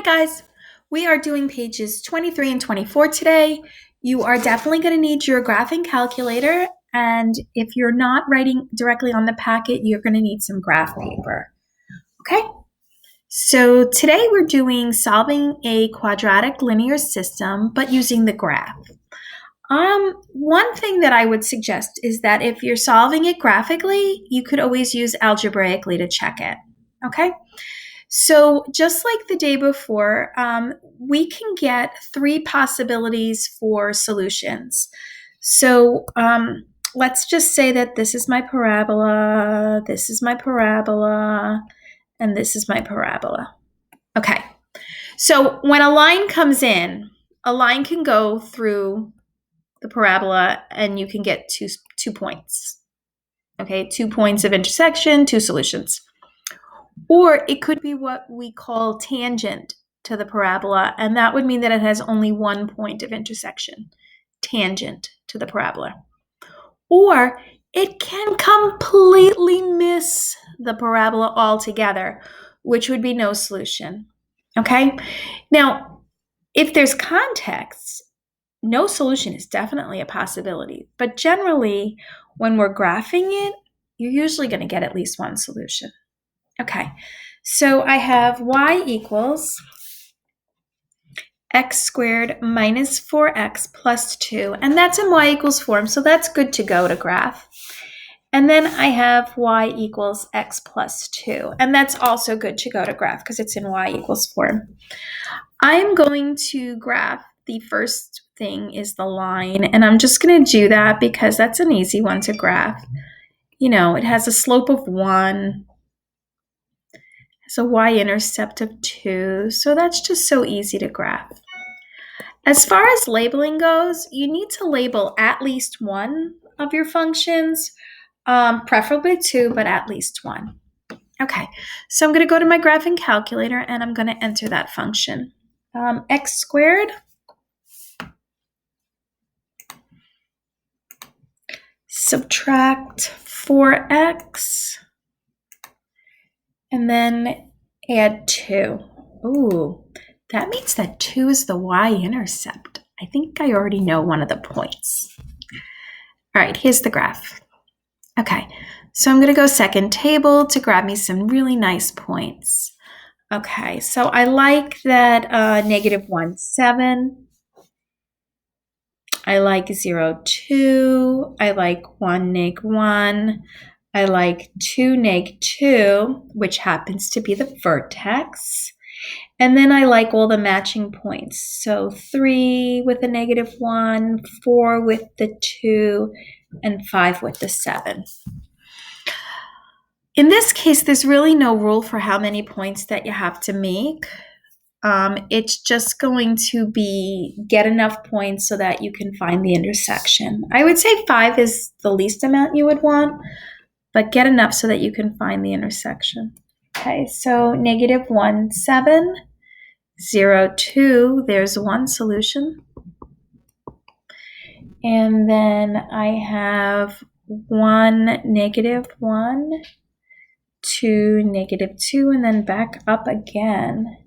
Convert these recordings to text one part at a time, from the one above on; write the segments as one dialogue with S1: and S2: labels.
S1: Hi guys, we are doing pages 23 and 24 today. You are definitely going to need your graphing calculator, and if you're not writing directly on the packet, you're going to need some graph paper. Okay, so today we're doing solving a quadratic linear system, but using the graph. One thing that I would suggest is that if you're solving it graphically, you could always use algebraically to check it. Okay. So just like the day before, we can get three possibilities for solutions. So let's just say that this is my parabola, this is my parabola, and this is my parabola. Okay, so when a line comes in, a line can go through the parabola and you can get two points. Okay, 2 points of intersection, two solutions. Or it could be what we call tangent to the parabola, and that would mean that it has only 1 point of intersection, tangent to the parabola. Or it can completely miss the parabola altogether, which would be no solution. Okay? Now, if there's context, no solution is definitely a possibility. But generally, when we're graphing it, you're usually going to get at least one solution. Okay, so I have y equals x squared minus 4x plus 2, and that's in y equals form, so that's good to go to graph. And then I have y equals x plus 2, and that's also good to go to graph because it's in y equals form. I'm going to graph the first thing is the line, and I'm just going to do that because that's an easy one to graph. You know, it has a slope of 1. So y-intercept of 2, so that's just so easy to graph. As far as labeling goes, you need to label at least one of your functions, preferably 2, but at least 1. Okay, so I'm going to go to my graphing calculator and I'm going to enter that function. X squared subtract 4x and then add 2. Ooh, that means that 2 is the y-intercept. I think I already know one of the points. All right, here's the graph. Okay, so I'm going to go second table to grab me some really nice points. Okay, so I like that -1, 7. I like 0, 2. I like 1, -1. I like 2, -2, which happens to be the vertex. And then I like all the matching points. So 3 with the -1, 4 with the 2, and 5 with the 7. In this case, there's really no rule for how many points that you have to make. It's just going to be get enough points so that you can find the intersection. I would say 5 is the least amount you would want, but get enough so that you can find the intersection. Okay, so -1, 7, 0, 2, there's one solution. And then I have 1, -1, 2, -2, and then back up again.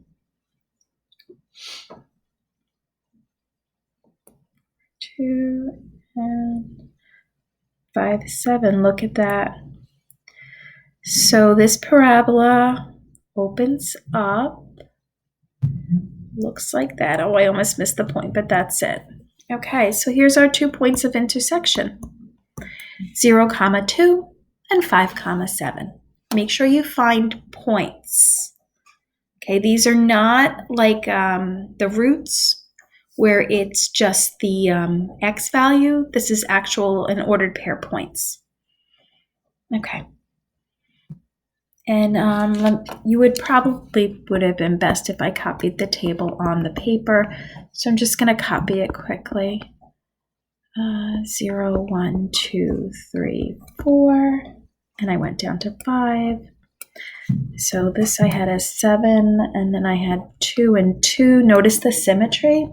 S1: 2 and 5, 7. Look at that. So this parabola opens up. Looks like that. Oh, I almost missed the point, but that's it. Okay, so here's our 2 points of intersection. 0, 2 and 5, 7. Make sure you find points. Okay, these are not like the roots where it's just the x value. This is actual an ordered pair points. Okay. And you would have been best if I copied the table on the paper. So I'm just going to copy it quickly. 0, 1, 2, 3, 4. And I went down to 5. So this I had a 7, and then I had 2 and 2. Notice the symmetry.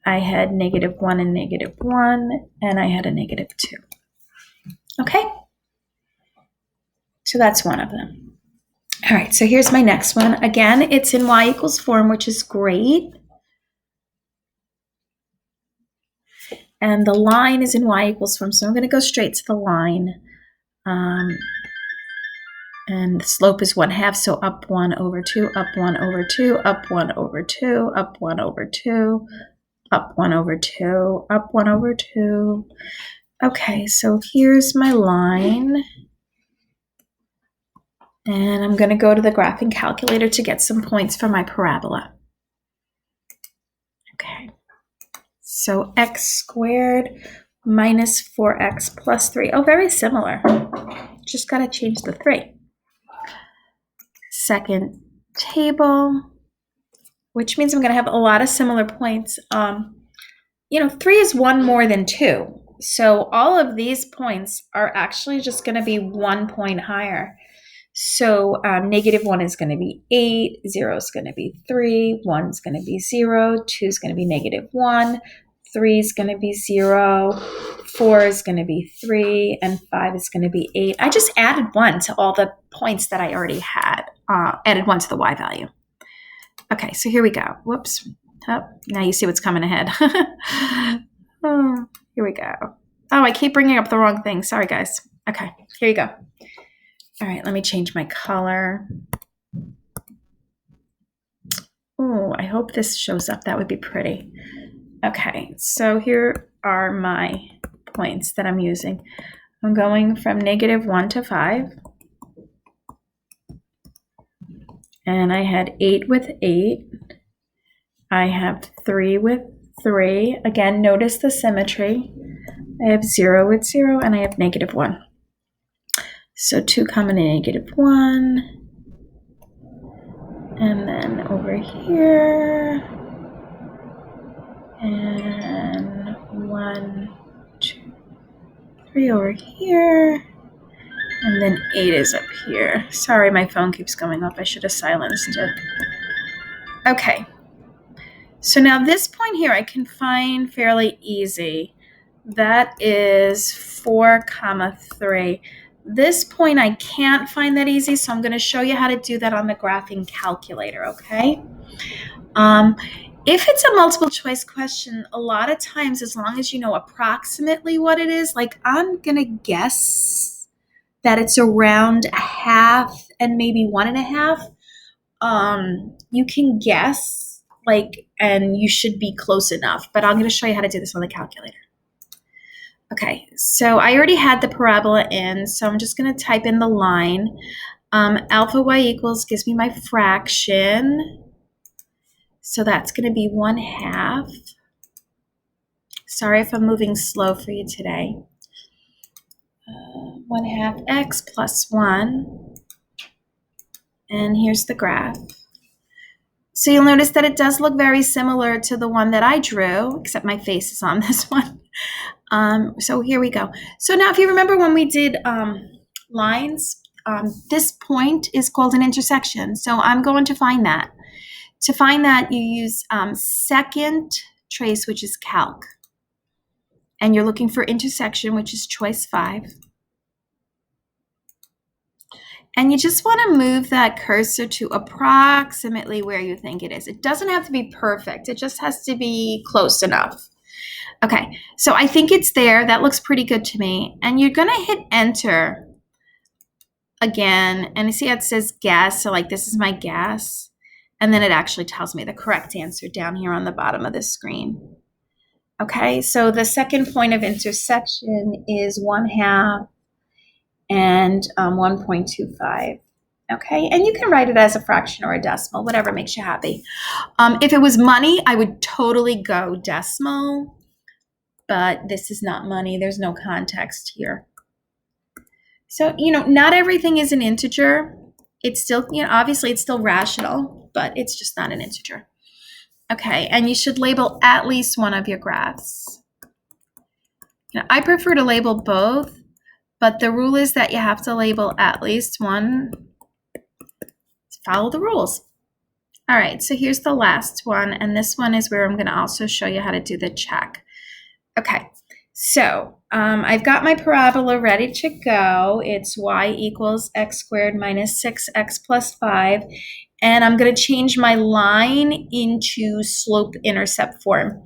S1: I had -1 and -1, and I had a -2. Okay? So that's one of them. All right, so here's my next one. Again, it's in y equals form, which is great. And the line is in y equals form, so I'm going to go straight to the line. And the slope is 1/2, so up 1 over 2, up 1 over 2, up 1 over 2, up 1 over 2, up 1 over 2, up 1 over 2. Okay, so here's my line. And I'm going to go to the graphing calculator to get some points for my parabola. Okay, so x squared minus 4x plus 3. Oh, very similar. Just got to change the 3. Second table, which means I'm going to have a lot of similar points. 3 is 1 more than 2. So all of these points are actually just going to be 1 point higher. So -1 is going to be 8, 0 is going to be 3, 1 is going to be 0, 2 is going to be -1, 3 is going to be 0, 4 is going to be 3, and 5 is going to be 8. I just added 1 to all the points that I already had, added 1 to the y value. Okay, so here we go. Whoops. Oh, now you see what's coming ahead. Oh, here we go. Oh, I keep bringing up the wrong thing. Sorry, guys. Okay, here you go. All right, let me change my color. Oh, I hope this shows up. That would be pretty. Okay, so here are my points that I'm using. I'm going from -1 to 5. And I had 8 with 8. I have 3 with 3. Again, notice the symmetry. I have 0 with 0, and I have -1. So 2 comma -1. And then over here. And 1, 2, 3 over here. And then 8 is up here. Sorry, my phone keeps going up. I should have silenced it. Okay. So now this point here I can find fairly easy. That is 4 comma 3. This point I can't find that easy, so I'm going to show you how to do that on the graphing calculator, okay? If it's a multiple choice question, a lot of times, as long as you know approximately what it is, like I'm going to guess that it's around 1/2 and maybe 1.5. You can guess, and you should be close enough, but I'm going to show you how to do this on the calculator. Okay, so I already had the parabola in, so I'm just going to type in the line. Alpha y equals gives me my fraction. So that's going to be 1/2. Sorry if I'm moving slow for you today. 1/2 x plus 1. And here's the graph. So you'll notice that it does look very similar to the one that I drew, except my face is on this one. So here we go. So now if you remember when we did lines, this point is called an intersection. So I'm going to find that. To find that, you use second trace, which is calc. And you're looking for intersection, which is choice 5. And you just want to move that cursor to approximately where you think it is. It doesn't have to be perfect. It just has to be close enough. Okay, so I think it's there. That looks pretty good to me. And you're going to hit enter again. And you see how it says guess. So like this is my guess. And then it actually tells me the correct answer down here on the bottom of the screen. Okay, so the second point of intersection is 1/2 and 1.25. Okay, and you can write it as a fraction or a decimal, whatever makes you happy. If it was money, I would totally go decimal, but this is not money. There's no context here. So, not everything is an integer. It's still, obviously it's still rational, but it's just not an integer. Okay, and you should label at least one of your graphs. I prefer to label both, but the rule is that you have to label at least one. Follow the rules. All right, so here's the last one, and this one is where I'm going to also show you how to do the check. Okay, so I've got my parabola ready to go. It's y equals x squared minus 6x plus 5. And I'm going to change my line into slope-intercept form.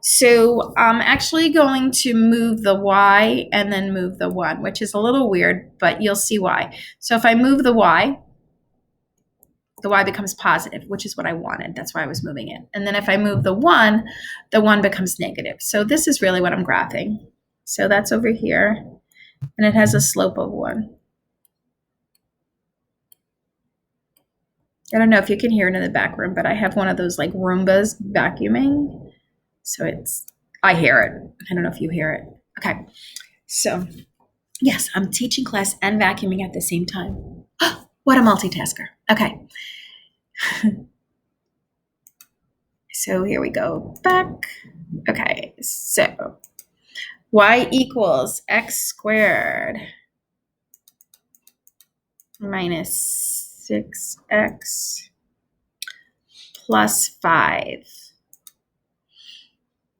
S1: So I'm actually going to move the y and then move the 1, which is a little weird, but you'll see why. So if I move the y becomes positive, which is what I wanted. That's why I was moving it. And then if I move the 1 becomes negative. So this is really what I'm graphing. So that's over here, and it has a slope of 1. I don't know if you can hear it in the back room, but I have one of those like Roombas vacuuming. So I hear it. I don't know if you hear it. Okay. So yes, I'm teaching class and vacuuming at the same time. What a multitasker. Okay. So here we go back. Okay. So y equals x squared minus 6x plus 5.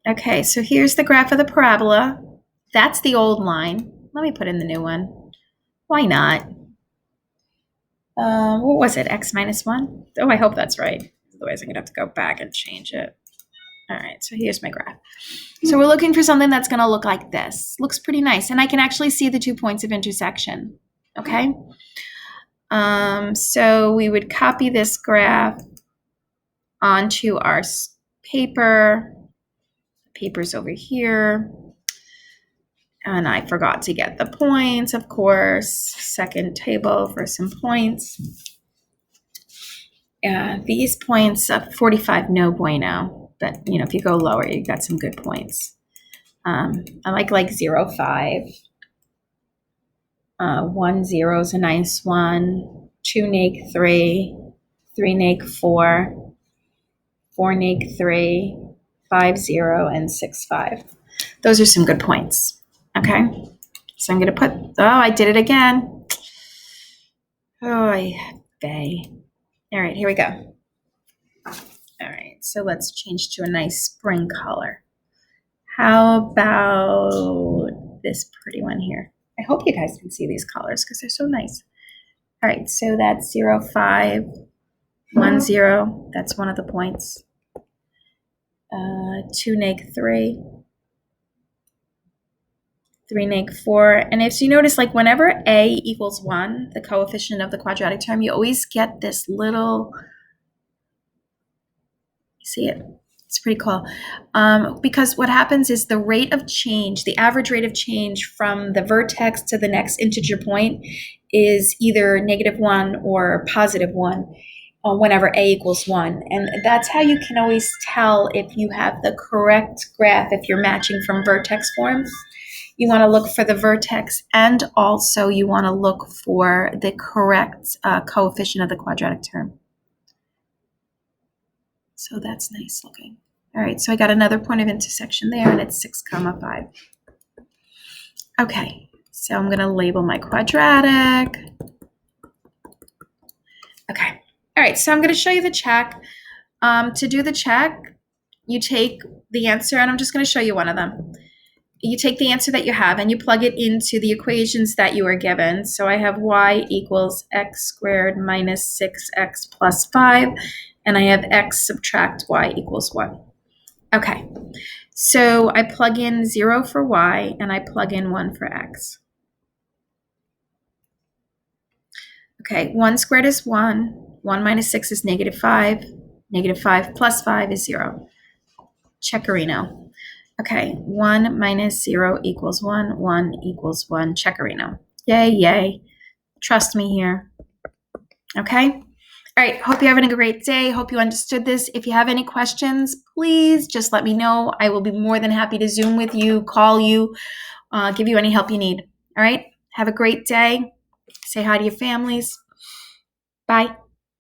S1: Okay, so here's the graph of the parabola. That's the old line. Let me put in the new one. Why not? What was it, x minus 1? Oh, I hope that's right. Otherwise, I'm going to have to go back and change it. All right, so here's my graph. So we're looking for something that's going to look like this. Looks pretty nice. And I can actually see the 2 points of intersection. Okay? So we would copy this graph onto our paper. The paper's over here. And I forgot to get the points, of course. Second table for some points. These points, 45, no bueno. But, if you go lower, you got some good points. I like 0, 5. 1, 0 is a nice one. 2, neg 3. 3, neg 4. 4, neg 3. 5, 0, and 6, 5. Those are some good points. Okay. So I'm going to put, I did it again. Oh, bay. All right, here we go. All right, so let's change to a nice spring color. How about this pretty one here? I hope you guys can see these colors because they're so nice. All right, so that's 0, 5, 1, 0. That's one of the points. 2, neg 3. 3, neg 4. And if you notice, like whenever a equals 1, the coefficient of the quadratic term, you always get this little, you see it? It's pretty cool. Because what happens is the rate of change, the average rate of change from the vertex to the next integer point is either -1 or +1 whenever a equals 1. And that's how you can always tell if you have the correct graph, if you're matching from vertex form. You want to look for the vertex, and also you want to look for the correct coefficient of the quadratic term. So that's nice looking. All right, so I got another point of intersection there, and it's 6, 5. Okay, so I'm going to label my quadratic. Okay, all right, so I'm going to show you the check. To do the check, you take the answer, and I'm just going to show you one of them. You take the answer that you have and you plug it into the equations that you are given. So I have y equals x squared minus 6x plus 5, and I have x subtract y equals 1. Okay, so I plug in 0 for y and I plug in 1 for x. Okay, 1 squared is 1. 1 minus 6 is -5. -5 plus 5 is 0. Checkerino. Okay, 1 minus 0 equals 1. 1 equals 1. Checkerino. Yay, yay. Trust me here. Okay? All right, hope you're having a great day. Hope you understood this. If you have any questions, please just let me know. I will be more than happy to Zoom with you, call you, give you any help you need. All right? Have a great day. Say hi to your families. Bye.